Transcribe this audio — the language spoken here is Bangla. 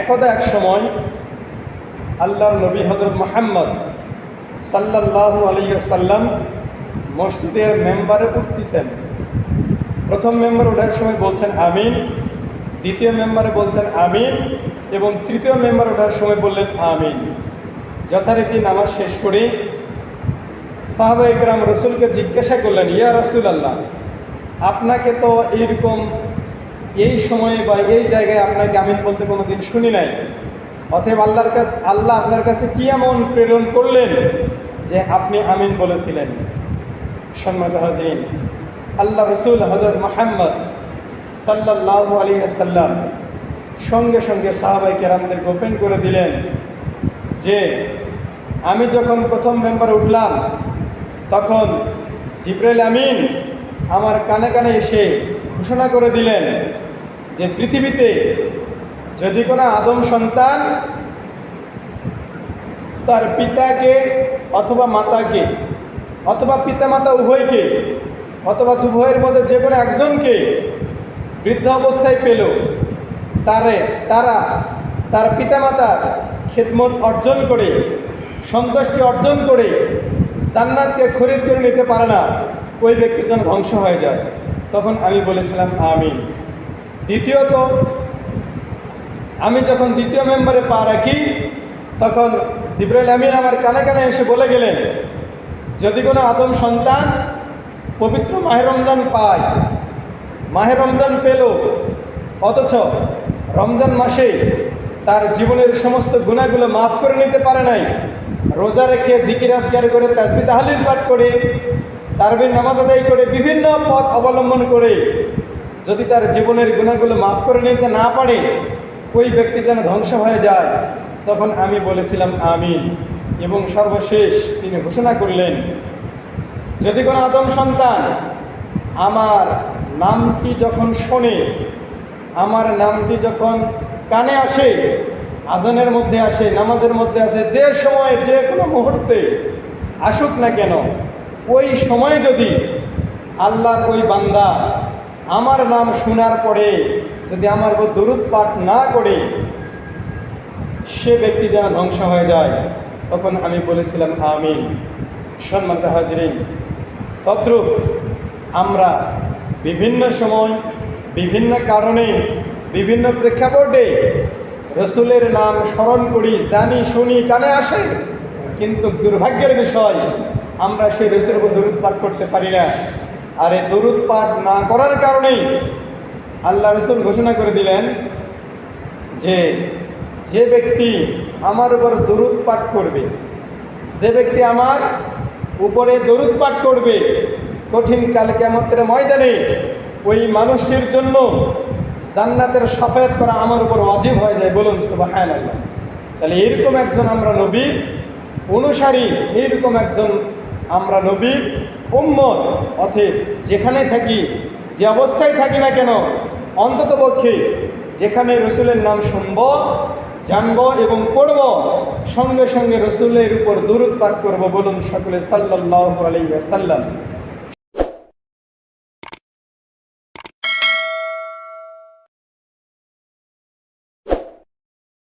একদা এক সময় আল্লাহর নবী হযরত মুহাম্মদ সাল্লাল্লাহু আলাইহি ওয়াসাল্লাম মসজিদের মেম্বারে উঠতেছেন। প্রথম মেম্বার ওঠার সময় বলছেন আমিন, দ্বিতীয় মেম্বারে বলছেন আমিন এবং তৃতীয় মেম্বার ওঠার সময় বললেন আমিন। যথারীতি নামাজ শেষ করে সাহাবায়ে কেরাম রসুলকে জিজ্ঞাসা করলেন, ইয়া রাসূলুল্লাহ, আপনাকে তো এইরকম এই সময়ে বা এই জায়গায় আপনাকে আমিন বলতে কোনোদিন শুনি নাই। অতএব আল্লাহ আপনার কাছে কি এমন প্রেরণ করলেন যে আপনি আমিন বলেছিলেন? সম্মানিত হাজিরিন, আল্লাহ রসুল হযরত মুহাম্মদ সাল্লাল্লাহু আলাইহি ওয়াসাল্লাম সঙ্গে সঙ্গে সাহাবায়ে কেরামদের ওপেন করে দিলেন যে আমি যখন প্রথম মেম্বারে উঠলাম তখন জিবরাইল আমিন আমার কানে কানে এসে ঘোষণা করে দিলেন যে পৃথিবীতে যদি কোনো আদম সন্তান তার পিতাকে অথবা মাতাকে অথবা পিতামাতা উভয়কে অথবা উভয়ের মধ্যে যে কোনো একজনকে বৃদ্ধ অবস্থায় পেল, তারা তার পিতামাতার খেদমত অর্জন করে সন্তুষ্টি অর্জন করে জান্নাতকে খরিদ করে নিতে পারে না, ওই ব্যক্তি যেন ধ্বংস হয়ে যায়। তখন আমি বলেছিলাম আমিন। দ্বিতীয়ত, আমি যখন দ্বিতীয় মেম্বারে পা রাখি তখন জিবরাইল আমিন আমার কানে কানে এসে বলে গেলেন, যদি কোনো আদম সন্তান পবিত্র মাহে রমজান পায়, মাহে রমজান পেল অথচ রমজান মাসে তার জীবনের সমস্ত গুনাহগুলো মাফ করে নিতে পারে নাই, রোজা রেখে জিকির আজকার করে তাসবিহ তাহলিল পাঠ করে তারাবির নামাজ আদায় করে বিভিন্ন পথ অবলম্বন করে যদি তার জীবনের গুনাহগুলো মাফ করে নিতে না পারে, ওই ব্যক্তি যেন ধ্বংস হয়ে যায়। তখন আমি বলেছিলাম আমিন। এবং সর্বশেষ তিনি ঘোষণা করলেন, যদি কোনো আদম সন্তান আমার নামটি যখন শোনে, আমার নামটি যখন কানে আসে, আজানের মধ্যে আসে, নামাজের মধ্যে আসে, যে সময় যে কোনো মুহূর্তে আসুক না কেন, ওই সময়ে যদি আল্লাহর ওই বান্দা আমার নাম শোনার পরে যদি আমার উপর দরুদ পাঠ না করে, সে ব্যক্তি যেন ধ্বংস হয়ে যায়। তখন আমি বলেছিলাম আমিন। সম্মানিত হাজিরিন, তদ্রূপ আমরা বিভিন্ন সময় বিভিন্ন কারণে বিভিন্ন প্রেক্ষাপটে রসুলের নাম স্মরণ করি, জানি, শুনি, কানে আসে, কিন্তু দুর্ভাগ্যের বিষয় আমরা সেই রসুলের উপর দরুদ পাঠ করতে পারি না। আর এই দরুদ পাঠ না করার কারণেই আল্লাহ রসুল ঘোষণা করে দিলেন যে যে ব্যক্তি আমার উপর দরুদ পাঠ করবে, যে ব্যক্তি আমার উপরে দরুদ পাঠ করবে, কঠিন কাল কিয়ামতের ময়দানে ওই মানুষটির জন্য জান্নাতের শাফায়াত করা আমার উপর ওয়াজিব হয়ে যায়। বলুন সুবহানাল্লাহ। তাহলে এইরকম একজন আমরা নবীর অনুসারী, এইরকম একজন আমরা নবীর উম্মত। অতএব যেখানে থাকি, যে অবস্থায় থাকি না কেন, অন্ততপক্ষে যেখানে রসুলের নাম শুনব, জানব এবং পড়ব, সঙ্গে সঙ্গে রসুলের উপর দরুদ পাঠ করব। বলুন সকলে সাল্লাল্লাহু আলাইহি ওয়াসাল্লাম।